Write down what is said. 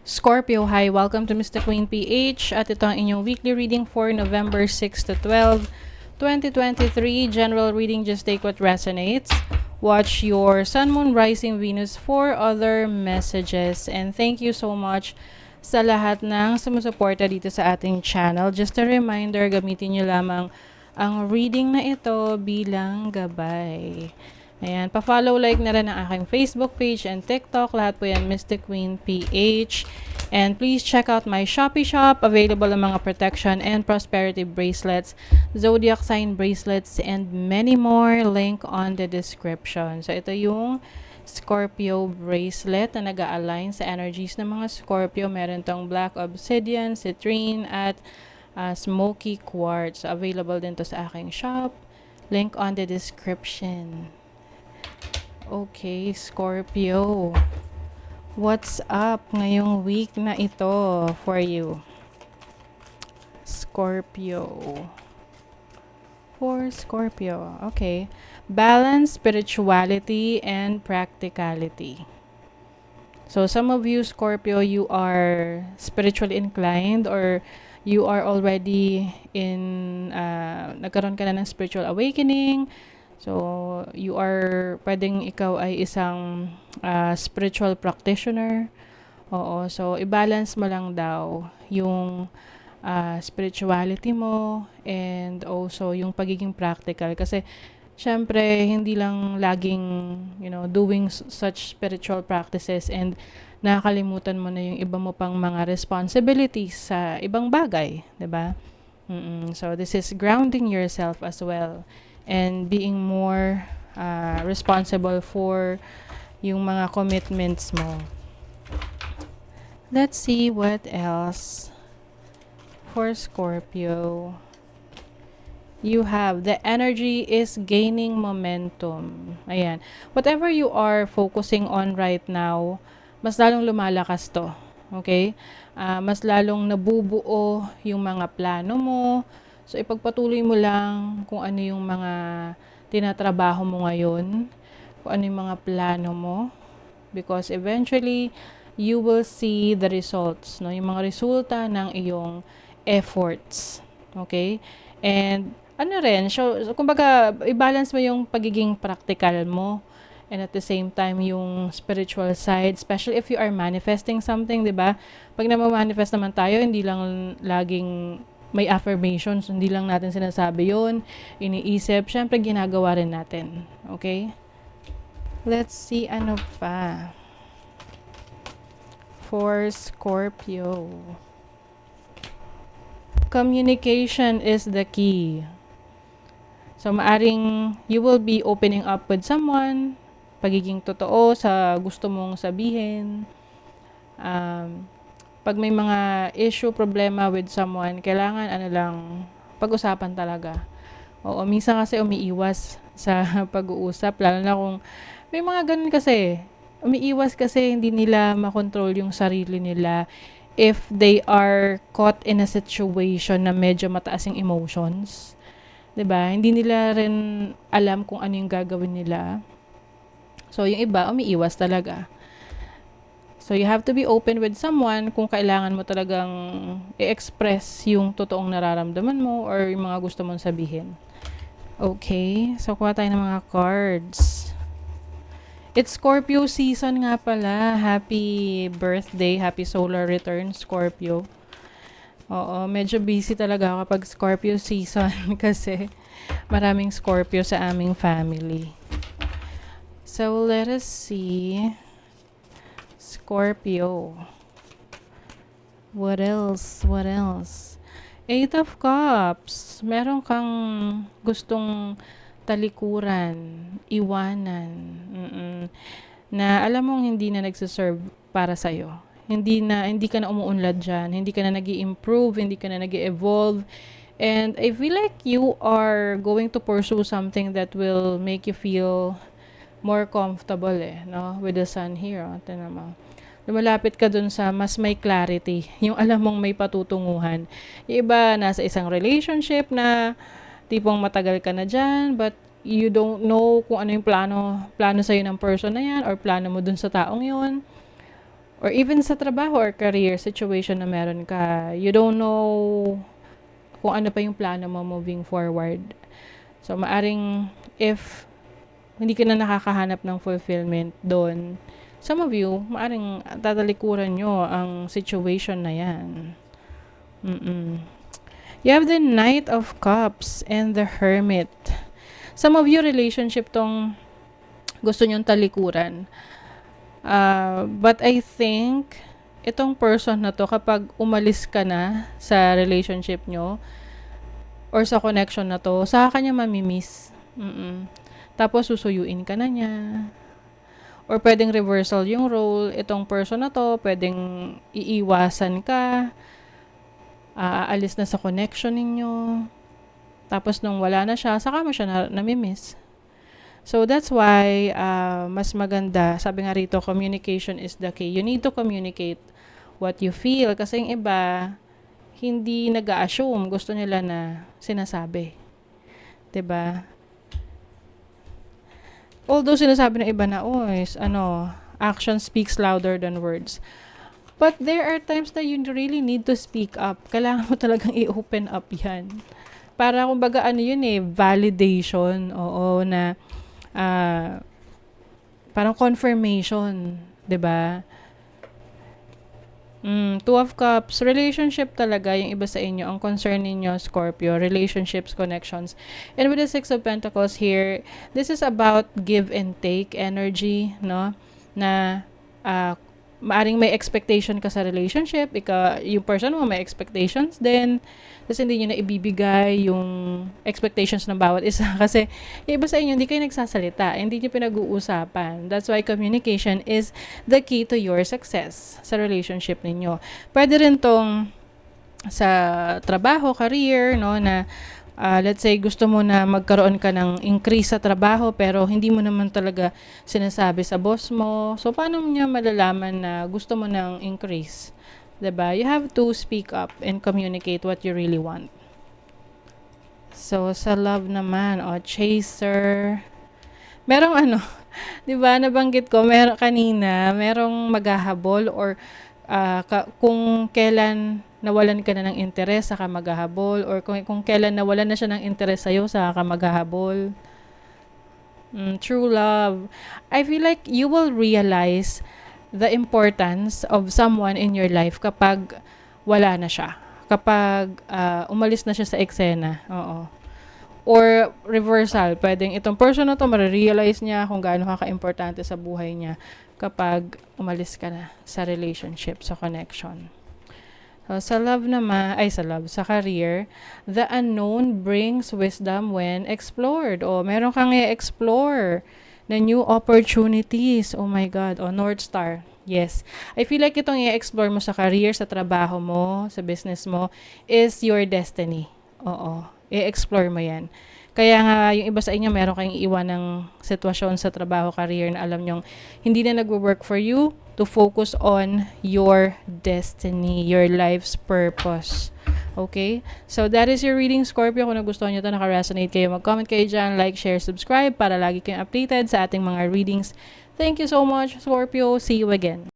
Scorpio, hi! Welcome to Mr. Queen PH at ito ang inyong weekly reading for November 6 to 12, 2023. General reading, just take what resonates. Watch your Sun, Moon, Rising, Venus for other messages. And thank you so much sa lahat ng sumusuporta dito sa ating channel. Just a reminder, gamitin nyo lamang ang reading na ito bilang gabay. Ayan, pa-follow, like na rin ang aking Facebook page and TikTok. Lahat po yan, Mystic Queen PH. And please check out my Shopee shop. Available ang mga protection and prosperity bracelets, zodiac sign bracelets, and many more. Link on the description. So, ito yung Scorpio bracelet na nag-a-align sa energies ng mga Scorpio. Meron tong black obsidian, citrine, at smoky quartz. So, available din to sa aking shop. Link on the description. Okay, Scorpio. What's up ngayong week na ito for you? Scorpio. For Scorpio. Okay. Balance, spirituality, and practicality. So, some of you, Scorpio, you are spiritually inclined or you are already in, nagkaroon ka na ng spiritual awakening. So, you are, pwedeng ikaw ay isang spiritual practitioner. Oo, so i-balance mo lang daw yung spirituality mo and also yung pagiging practical. Kasi, syempre, hindi lang laging, doing such spiritual practices and nakakalimutan mo na yung iba mo pang mga responsibilities sa ibang bagay, 'di ba? So, this is grounding yourself as well and being more responsible for yung mga commitments mo. Let's see what else for Scorpio. You have the energy is gaining momentum. Ayan. Whatever you are focusing on right now, mas lalong lumalakas to. Okay? Mas lalong nabubuo yung mga plano mo. So, ipagpatuloy mo lang kung ano yung mga tinatrabaho mo ngayon, kung ano yung mga plano mo. Because eventually, you will see the results, no? Yung mga resulta ng iyong efforts. Okay? And, so kumbaga, i-balance mo yung pagiging practical mo and at the same time, yung spiritual side, especially if you are manifesting something, di ba? Pag na-manifest naman tayo, hindi lang laging may affirmations, hindi lang natin sinasabi yun, iniisip, syempre ginagawa rin natin. Okay? Let's see ano pa. For Scorpio. Communication is the key. So, maaring you will be opening up with someone, pagiging totoo sa gusto mong sabihin. Pag may mga issue, problema with someone, kailangan pag-usapan talaga. Oo, minsan kasi umiiwas sa pag-uusap, lalo na kung may mga ganun kasi. Umiiwas kasi hindi nila makontrol yung sarili nila if they are caught in a situation na medyo mataas yung emotions. 'Di ba? Hindi nila rin alam kung ano yung gagawin nila. So, yung iba, umiiwas talaga. So, you have to be open with someone kung kailangan mo talagang i-express yung totoong nararamdaman mo or yung mga gusto mong sabihin. Okay, so kuha tayo ng mga cards. It's Scorpio season nga pala. Happy birthday, happy solar return, Scorpio. Oo, medyo busy talaga ako kapag Scorpio season kasi maraming Scorpio sa aming family. So, let us see. Scorpio. What else? What else? Eight of Cups. Meron kang gustong talikuran, iwanan. Na alam mong hindi na nagsiserve para sa'yo. Hindi ka na umuunlad dyan. Hindi ka na nag-i-improve. Hindi ka na nag-i-evolve. And I feel like you are going to pursue something that will make you feel more comfortable no? With the sun here. Tignan mo. Lumalapit ka dun sa mas may clarity. Yung alam mong may patutunguhan. Yung iba, nasa isang relationship na tipong matagal ka na dyan, but you don't know kung ano yung plano sa'yo ng person na yan or plano mo dun sa taong yun. Or even sa trabaho or career situation na meron ka, you don't know kung ano pa yung plano mo moving forward. So, maaring if hindi ka na nakakahanap ng fulfillment doon, some of you, maaring tatalikuran nyo ang situation na yan. You have the Knight of Cups and the Hermit. Some of you, relationship tong gusto nyong talikuran. But I think, itong person na to, kapag umalis ka na sa relationship nyo, or sa connection na to, saka kanya mamimiss. Tapos susuyuin ka na niya. Or pwedeng reversal yung role. Itong person na to, pwedeng iiwasan ka. Aalis na sa connection ninyo. Tapos nung wala na siya, saka mo siya namimiss. So that's why mas maganda, sabi nga rito, communication is the key. You need to communicate what you feel. Kasi yung iba, hindi nag-a-assume, gusto nila na sinasabi. 'Di ba? Although sinasabi ng iba na, action speaks louder than words. But there are times that you really need to speak up. Kailangan mo talagang i-open up yan. Para kumbaga validation. Oo, na parang confirmation. 'Di ba? Two of Cups, relationship talaga yung iba sa inyo. Ang concern ninyo, Scorpio, relationships, connections. And with the Six of Pentacles here, this is about give and take energy, no? Na maaring may expectation ka sa relationship, yung person mo may expectations din. Tapos hindi nyo na ibibigay yung expectations ng bawat isa. Kasi yung iba sa inyo, hindi kayo nagsasalita. Hindi nyo pinag-uusapan. That's why communication is the key to your success sa relationship ninyo. Pwede rin tong sa trabaho, career, no, na let's say gusto mo na magkaroon ka ng increase sa trabaho pero hindi mo naman talaga sinasabi sa boss mo. So, paano niya malalaman na gusto mo ng increase? 'Di ba? You have to speak up and communicate what you really want. So, sa love naman, chaser. Merong 'di ba, nabanggit ko, merong maghahabol or kung kailan nawalan ka na ng interes, saka maghahabol, or kung kailan nawalan na siya ng interes sa'yo, saka ka maghahabol. True love. I feel like you will realize the importance of someone in your life kapag wala na siya. Kapag umalis na siya sa eksena. Oo. Or reversal. Pwedeng itong person na to, marirealize niya kung gaano ka ka-importante sa buhay niya kapag umalis ka na sa relationship, sa connection. So, sa career, the unknown brings wisdom when explored. Meron kang i-explore na new opportunities. Oh my God. North Star. Yes. I feel like itong i-explore mo sa career, sa trabaho mo, sa business mo, is your destiny. Oo. I-explore mo yan. Kaya nga, yung iba sa inyo, meron kayong iwan ng sitwasyon sa trabaho, career, na alam nyong hindi na nagwo-work for you, to focus on your destiny, your life's purpose. Okay? So, that is your reading, Scorpio. Kung nagustuhan nyo ito, naka-resonate kayo, mag-comment kayo dyan, like, share, subscribe, para lagi kayong updated sa ating mga readings. Thank you so much, Scorpio. See you again.